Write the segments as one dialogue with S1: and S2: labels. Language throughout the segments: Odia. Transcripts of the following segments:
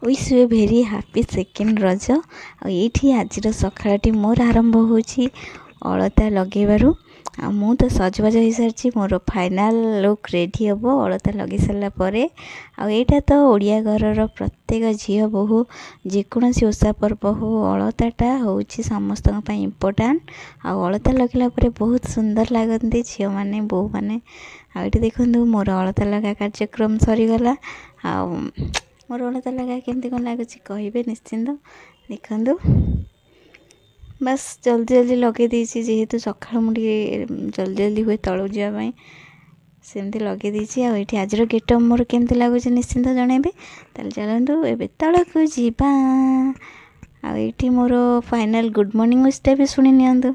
S1: Wish U A very happy second Raja. ଆଉ ଏଇଠି ଆଜିର ସକାଳଟି ମୋର ଆରମ୍ଭ ହେଉଛି ଅଳତା ଲଗାଇବାରୁ। ଆଉ ମୁଁ ତ ସଜବାଜ ହୋଇସାରିଛି, ମୋର ଫାଇନାଲ୍ ଲୁକ୍ ରେଡ଼ି ହେବ ଅଳତା ଲଗାଇ ସାରିଲା ପରେ। ଆଉ ଏଇଟା ତ ଓଡ଼ିଆ ଘରର ପ୍ରତ୍ୟେକ ଝିଅ ବୋହୂ ଯେକୌଣସି ଓଷା ପର୍ବ ହଉ, ଅଳତାଟା ହେଉଛି ସମସ୍ତଙ୍କ ପାଇଁ ଇମ୍ପୋର୍ଟାଣ୍ଟ। ଆଉ ଅଳତା ଲଗାଇଲା ପରେ ବହୁତ ସୁନ୍ଦର ଲାଗନ୍ତି ଝିଅମାନେ ବୋହୂମାନେ। ଆଉ ଏଠି ଦେଖନ୍ତୁ ମୋର ଅଳତା ଲଗା କାର୍ଯ୍ୟକ୍ରମ ସରିଗଲା। ଆଉ ମୋର ଅଳତା ଲଗା କେମିତି କ'ଣ ଲାଗୁଛି କହିବେ ନିଶ୍ଚିନ୍ତ। ଦେଖନ୍ତୁ ବାସ୍ ଜଲ୍ଦି ଜଲ୍ଦି ଲଗାଇ ଦେଇଛି, ଯେହେତୁ ସକାଳୁ ମୁଁ ଟିକେ ଜଲ୍ଦି ହୁଏ ତଳକୁ ଯିବା ପାଇଁ, ସେମିତି ଲଗାଇ ଦେଇଛି। ଆଉ ଏଠି ଆଜିର ଗେଟଅପ୍ ମୋର କେମିତି ଲାଗୁଛି ନିଶ୍ଚିନ୍ତ ଜଣାଇବେ। ତାହେଲେ ଚାଲନ୍ତୁ ଏବେ ତଳକୁ ଯିବା। ଆଉ ଏଇଠି ମୋର ଫାଇନାଲ୍ ଗୁଡ଼୍ ମର୍ଣ୍ଣିଂ ୱିଶ୍ଟା ବି ଶୁଣି ନିଅନ୍ତୁ।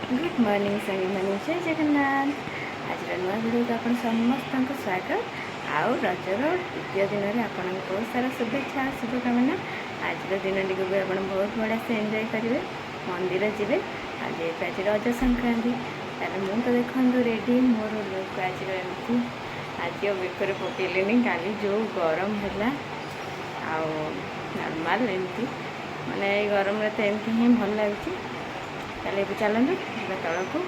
S1: ଗୁଡ଼୍ ମର୍ଣ୍ଣିଂ ସାଙ୍ଗମାନେ, ଜୟ ଜଗନ୍ନାଥ। ଆଜିର ନୂଆ ଭିଡ଼ିଓକୁ ଆପଣ ସମସ୍ତଙ୍କୁ ସ୍ୱାଗତ। ଆଉ ରଜର ଦ୍ୱିତୀୟ ଦିନରେ ଆପଣଙ୍କୁ ବହୁତ ସାରା ଶୁଭେଚ୍ଛା ଶୁଭକାମନା। ଆଜିର ଦିନଟିକୁ ବି ଆପଣ ବହୁତ ବଢ଼ିଆସେ ଏନ୍ଜୟ କରିବେ, ମନ୍ଦିର ଯିବେ। ଆଉ ଯେହେତୁ ଆଜି ରଜ ସଂକ୍ରାନ୍ତି, ତାହେଲେ ମୁଁ ତ ଦେଖନ୍ତୁ ରେଡ଼ି। ମୋର ଲୁକ୍ ଆଜିର ଏମିତି। ଆଜି ଆଉ ବେକରେ ପକେଇଲିନି, କାଲି ଯେଉଁ ଗରମ ହେଲା। ଆଉ ନର୍ମାଲ୍ ଏମିତି, ମାନେ ଏଇ ଗରମରେ ତ ଏମିତି ହିଁ ଭଲ ଲାଗୁଛି। ତାହେଲେ ଏବେ ଚାଲନ୍ତୁ ଯିବା ତଳକୁ।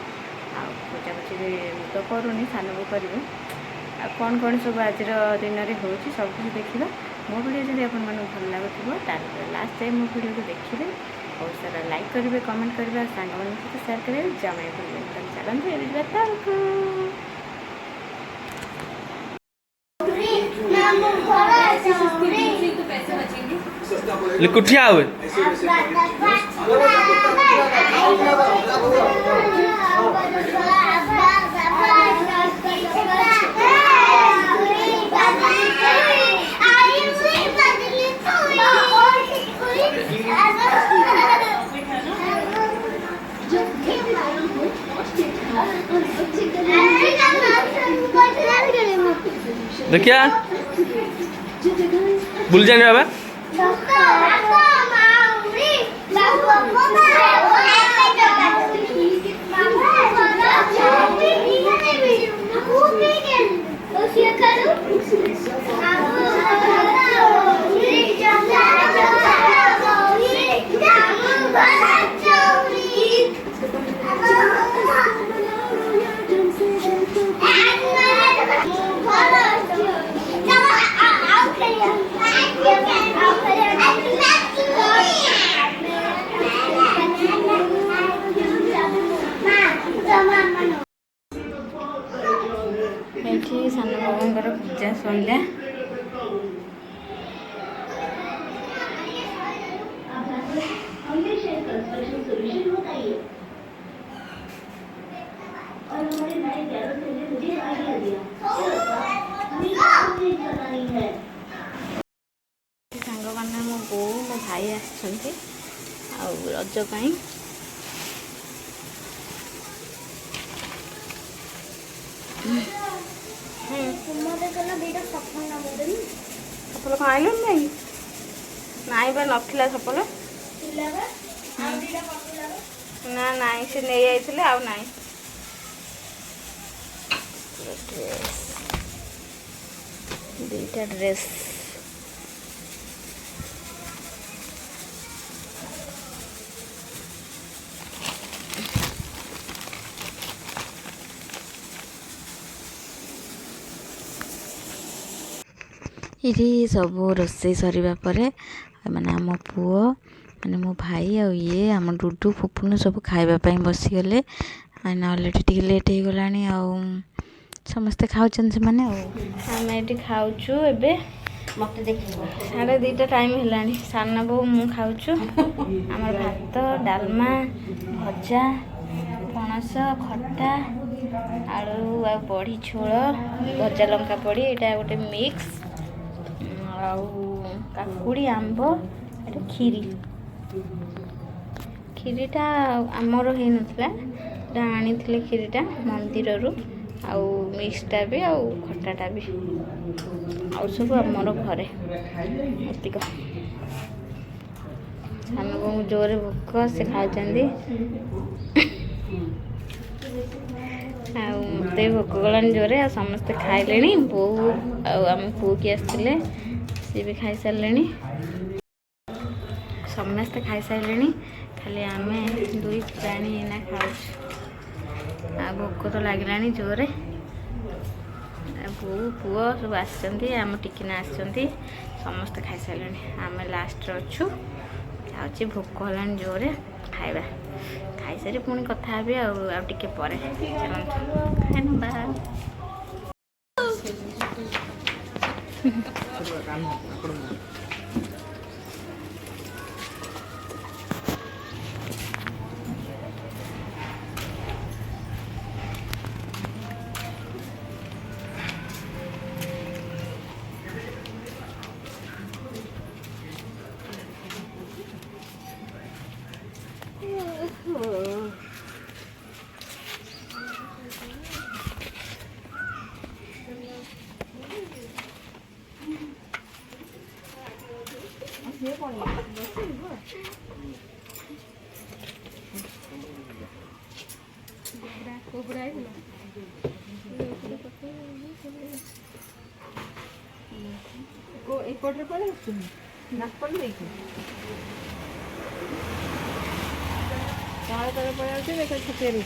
S1: ଆଉ ପୂଜାପୁଜି ମୁଁ ତ କରୁନି, ସାନକୁ କରିବୁ। ଆଉ କ'ଣ ସବୁ ଆଜିର ଦିନରେ ହେଉଛି ସବୁ କିଛି ଦେଖିବା। ମୋ ଭିଡ଼ିଓ ଯଦି ଆପଣମାନଙ୍କୁ ଭଲ ଲାଗୁଥିବ ତାହେଲେ ଲାଷ୍ଟ ଟାଇମ୍ ମୋ ଭିଡ଼ିଓକୁ ଦେଖିବେ, ବହୁତ ସାରା ଲାଇକ୍ କରିବେ, କମେଣ୍ଟ କରିବେ, ଆଉ ସାଙ୍ଗମାନଙ୍କ ସହିତ ସେୟାର କରିବେ, ଜମା ଭୁଲିବେନି। ତାହେଲେ ଚାଲନ୍ତୁ ଏବେ ଯିବା ତଳକୁ।
S2: लिकुठिया हुए देखिया भूल जाने बाबा
S1: ଏଠି ସାନ ବାବାଙ୍କର ପୂଜା ସନ୍ଧ୍ୟା। ସାଙ୍ଗମାନେ ମୋ ବୋଉ ମୋ ଭାଇ ଆସିଛନ୍ତି ଆଉ ରଜ ପାଇଁ। ସଫଲ କ'ଣ ଆଇଲନି ନାଇଁ? ନାଇଁ ବା ନଥିଲା ସଫଲ। ନା ନାଇଁ, ସେ ନେଇ ଯାଇଥିଲେ ଆଉ ନାଇଁ। ଦୁଇଟା ଡ୍ରେସ୍। ଏଠି ସବୁ ରୋଷେଇ ସରିବା ପରେ ମାନେ ଆମ ପୁଅ, ମାନେ ମୋ ଭାଇ ଆଉ ଇଏ ଆମ ଡୁଡୁ ଫୁପୁନୁ ସବୁ ଖାଇବା ପାଇଁ ବସିଗଲେ। ମାନେ ଅଲରେଡ଼ି ଟିକେ ଲେଟ୍ ହେଇଗଲାଣି, ଆଉ ସମସ୍ତେ ଖାଉଛନ୍ତି ସେମାନେ। ଆଉ ଆମେ ଏଠି ଖାଉଛୁ ଏବେ। ମୋତେ ଦେଖିବ 2:30 ଟାଇମ୍ ହେଲାଣି। ସାନ ବୋଉ ମୁଁ ଖାଉଛୁ। ଆମର ଭାତ, ଡାଲମା, ଭଜା, ପଣସ ଖଟା, ଆଳୁ ଆଉ ବଢ଼ି ଝୋଳ, ଭଜା ଲଙ୍କା ପଡ଼ି, ଏଇଟା ଗୋଟେ ମିକ୍ସ, ଆଉ କାକୁଡ଼ି, ଆମ୍ବ, ଏଇଟା କ୍ଷୀରିଟା ଆମର ହେଇନଥିଲା, ଏଇଟା ଆଣିଥିଲେ କ୍ଷୀରିଟା ମନ୍ଦିରରୁ। ଆଉ ମିକ୍ସଟା ବି, ଆଉ ଖଟାଟା ବି, ଆଉ ସବୁ ଆମର ଘରେ ଏତିକ। ସାନ ବୋଉ ଜୋରରେ ଭୋକ, ସେ ଖାଉଛନ୍ତି। ଆଉ ମୋତେ ଭୋକ କଲାଣି ଜୋରେ ଆଉ ସମସ୍ତେ ଖାଇଲେଣି। ବୋଉ ଆଉ ଆମ ପୁଅ କିଏ ଆସିଥିଲେ ସିଏ ବି ଖାଇସାରିଲେଣି। ସମସ୍ତେ ଖାଇସାରିଲେଣି, ଖାଲି ଆମେ ଦୁଇ ପ୍ରାଣୀ ଏଇନା ଖାଉଛୁ। ଆଉ ଭୋକ ତ ଲାଗିଲାଣି ଜୋରେ। ବୋଉ ପୁଅ ସବୁ ଆସିଛନ୍ତି, ଆମ ଟିକିନା ଆସିଛନ୍ତି, ସମସ୍ତେ ଖାଇସାରିଲେଣି। ଆମେ ଲାଷ୍ଟରେ ଅଛୁ। ଯାଉଛି ଭୋକ ହେଲାଣି ଜୋରେ, ଖାଇବା। ଖାଇସାରି ପୁଣି କଥା ହେବି ଆଉ ଟିକେ ପରେ। ଚାଲନ୍ତୁ ଖାଇବା।
S3: ଏପଟରେ ପଳେଇ ଆସୁଛନ୍ତି ନାକପଲି ଦେଇକି ତଳେ ତଳେ ପଳେଇ ଆସୁଛି। ଦେଖ ଛୁଟିଆରେ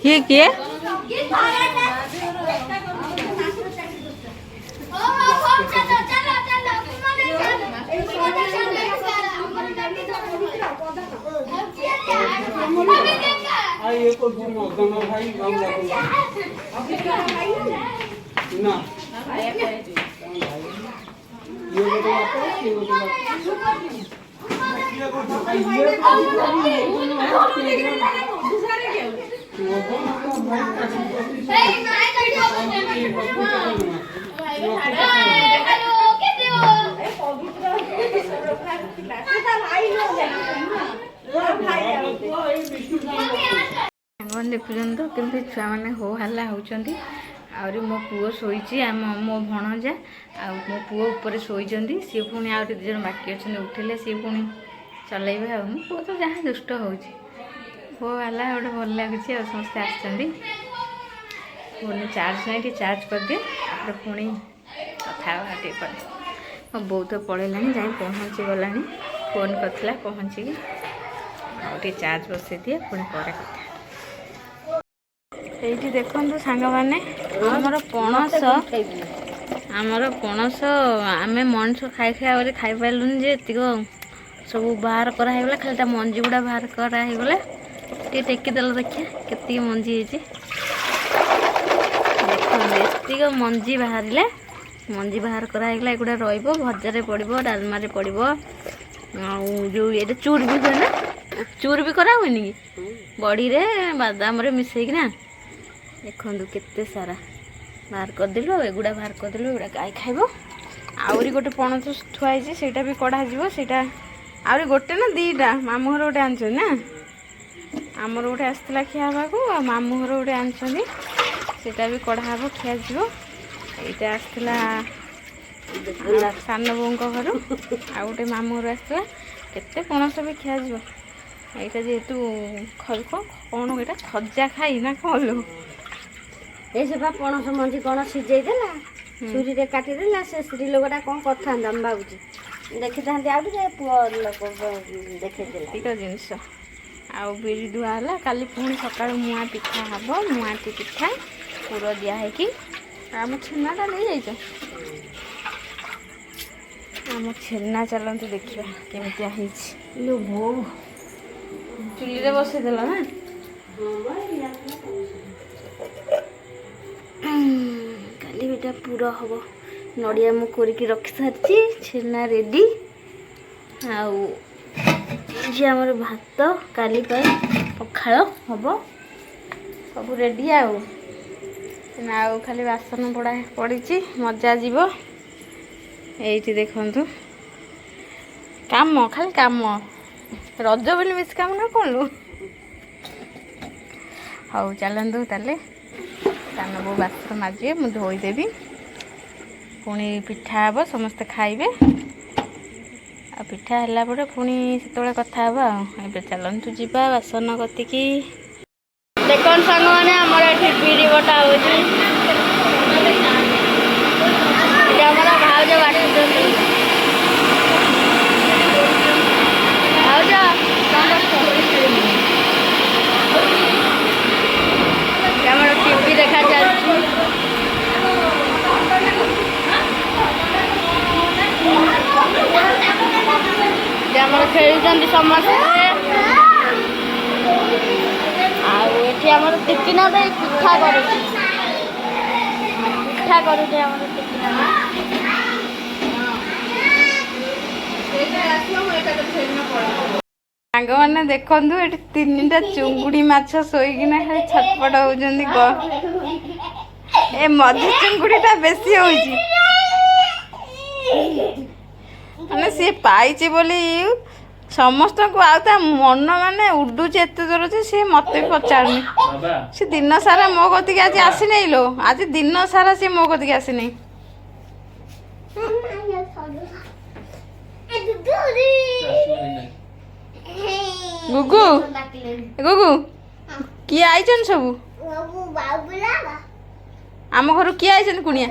S1: କିଏ କିଏ ଦେଖୁଛନ୍ତି ତ କେମିତି ଛୁଆମାନେ ହୋ ହାଲ୍ଲା ହେଉଛନ୍ତି। ଆହୁରି ମୋ ପୁଅ ଶୋଇଛି, ମୋ ଭଣଜା ଆଉ ମୋ ପୁଅ ଉପରେ ଶୋଇଛନ୍ତି। ସିଏ ପୁଣି ଆହୁରି 2 ଜଣ ବାକି ଅଛନ୍ତି, ଉଠିଲେ ସିଏ ପୁଣି ଚଲେଇବେ। ଆଉ ମୋ ପୁଅ ତ ଯାହା ଦୁଷ୍ଟ ହେଉଛି, ହୋ ହାଲ୍ଲା ଗୋଟେ ଭଲ ଲାଗୁଛି। ଆଉ ସମସ୍ତେ ଆସିଛନ୍ତି। ଫୋନ୍ ଚାର୍ଜ ନାହିଁ, ଟିକେ ଚାର୍ଜ କରିଦିଏ, ତାପରେ ପୁଣି କଥା ହେବା ଟିକେ ପରେ। ମୋ ବୋଉ ତ ପଳେଇଲାଣି, ଯାଇ ପହଞ୍ଚି ଗଲାଣି। ଫୋନ୍ କରିଥିଲା, ପହଞ୍ଚିକି ଆଉ ଟିକେ ଚାର୍ଜ ବସେଇ ଦିଏ, ପୁଣି ପରେ କଥା। এইটি ଦେଖନ୍ତୁ ସାଙ୍ଗମାନେ, ଆମର ପଣସ ଆମେ ମଣିଷ ଖାଇ ବୋଲି ଖାଇପାରିଲୁନି ଯେ ଏତିକ ସବୁ ବାହାର କରାହେଇଗଲା। ଖାଲି ତା ମଞ୍ଜି ଗୁଡ଼ା ବାହାର କରାହେଇଗଲା। ଟିକେ ଟେକିଦେଲ ଦେଖିଆ କେତିକି ମଞ୍ଜି ହେଇଛି। ଦେଖନ୍ତୁ ଏତିକ ମଞ୍ଜି ବାହାରିଲା, ମଞ୍ଜି ବାହାର କରାହେଇଗଲା। ଏଗୁଡ଼ା ରହିବ, ଭଜାରେ ପଡ଼ିବ, ଡାଲମାରେ ପଡ଼ିବ। ଆଉ ଯେଉଁ ଏଇଟା ଚୁର୍ ବି ହୁଏ ନା, ଚୁର୍ ବି କରା ହୁଏନି କି ବଡ଼ିରେ ବାଦାମରେ ମିଶେଇକିନା। ଦେଖନ୍ତୁ କେତେ ସାରା ବାହାର କରିଦେଲୁ। ଆଉ ଏଗୁଡ଼ା ବାହାର କରିଦେଲୁ, ଏଗୁଡ଼ା ଗାଈ ଖାଇବ। ଆହୁରି ଗୋଟେ ପଣସ ଥୁଆ ହେଇଛି, ସେଇଟା ବି କଢ଼ାଯିବ। ସେଇଟା ଆହୁରି ଗୋଟେ ନା 2ଟା ମାମୁଁ ଘର ଗୋଟେ ଆଣିଛନ୍ତି ନା, ଆମର ଗୋଟେ ଆସିଥିଲା ଖିଆ ହେବାକୁ, ଆଉ ମାମୁଁ ଘର ଗୋଟେ ଆଣିଛନ୍ତି, ସେଇଟା ବି କଢ଼ା ହେବ, ଖିଆଯିବ। ଏଇଟା ଆସିଥିଲା ସାନ ବୋଉଙ୍କ ଘରୁ, ଆଉ ଗୋଟେ ମାମୁଁ ଘରୁ ଆସିଥିଲା। କେତେ ପଣସ ବି ଖିଆଯିବ। ଏଇଟା ଯେହେତୁ କ'ଣ ଏଇଟା ଖଜା ଖାଇ ନା କ'ଣ?
S3: ଏ ସେ ବା ପଣସ ମଞ୍ଜି କ'ଣ ସିଝେଇ ଦେଲା, ଛୁରୀରେ କାଟିଦେଲା। ସେ ସ୍ତ୍ରୀ ଲୋକଟା କ'ଣ କରିଥାନ୍ତା ମୁଁ ଭାବୁଛି, ଦେଖିଥାନ୍ତି ଆଉ ଟିକେ ପୁଅ ଲୋକ ଦେଖେଇଦେଲା।
S1: ଏତିକ ଜିନିଷ ଆଉ ବିରି ଧୁଆ ହେଲା। କାଲି ପୁଣି ସକାଳୁ ମୁଆଁ ପିଠା ହେବ, ମୁଆଁଟି ପିଠା ପୁର ଦିଆ ହେଇକି। ଆମ ଛେନାଟା ନେଇଯାଇଛ, ଆମ ଛେନା ଚାଲନ୍ତୁ ଦେଖିବା କେମିତିଆ ହେଇଛି।
S3: ଲୋ ବୋଉ
S1: ଚୁଲିରେ ବସେଇଦେଲ ନା? କାଲି ଏଇଟା ପୁର ହେବ,
S3: नड़िया मु कोरिकी रखी सारी छेना रेडी आउ आमर भात काली पखाल हम सब रेडी आउ खाली बासन पड़ा पड़ी मजा जीव ये देखु काम खाली काम रज बोली बेस काम ना कौन हौ चलतु ताले सान बो बासन माजे मुझे धोईदेवी पुणी पिठा हे समस्ते खाइबे आ पिठा है पुणी से कथा ए चलतु जीवा बासन कतिकी देख सांग मैंने आमर ये बीड़ी बटा हो भाज बाटुंट भाज आमर टीवी देखा चलती आमर खेलुंट समस्ते आमर टिकिना पिठा कर सांग मैंने देखु ये 3टा चुंगुड़ी माछ शोईकिना खाली छटपट होउछन्ती ए मधु चुंगुड़ीटा बेसी होउछि माने सी पाइछि बोली समस्त को आउता मन माने उडुचे एत जोर जे सी मत पचारनी सी दिन सारा मो कति आज आसी नहीं लो आज दिन सारा सी मो कति आसी नहीं गुगु गुगु किए आइछन सब आम घर किए आइछन कुनिया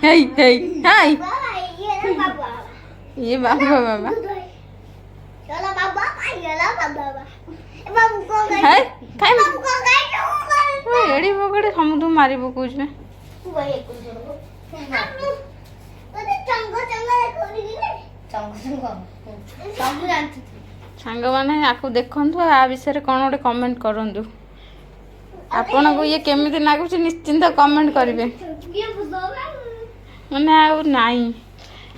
S3: हेई हेई हाय ये बाबा बाबा एड़ी बगड़े समुद्र मारी पकौछ सांग मैंने आपको देखु आ विषय कौन गोटे कमेंट करूँ आपन को ये केमिति लागुच निश्चिंत कमेंट करेंगे मैंने आई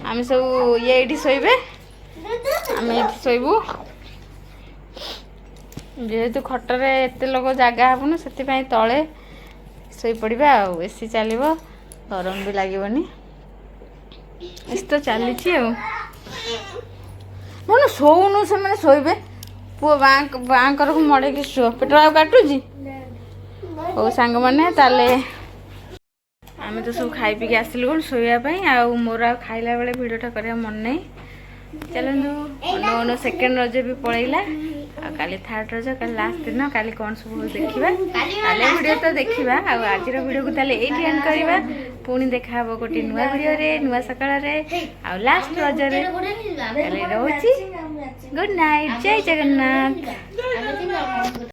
S3: आम सब ये शोबे आम ये शोबू जेहेतु खटरे एत लोक जगह हेबुन से तले शोपड़ा एसी चलो गरम भी लगेनि एस तो चली मैंने शोनु से मैंने शोबे पुओ बाँकर को मड़े शो पेट काटुची हो सांग मैंने ताले आम तो सब खाई पी आसिलु कौन शोवाई मोर आ खाइला बेले भिडियोटा करा मन नहीं चलतु मन सेकेंड रज भी पलैला काली थर्ड रज का लास्ट दिन काली कौन सब देखा काली वीडियो तो देखा आज वीडियो को ताले एंड करवा पुणी देखा गोटे नुआ वीडियो रे नुआ सकाळ रे लास्ट रज रे रोची गुड नाइट जय जगन्नाथ।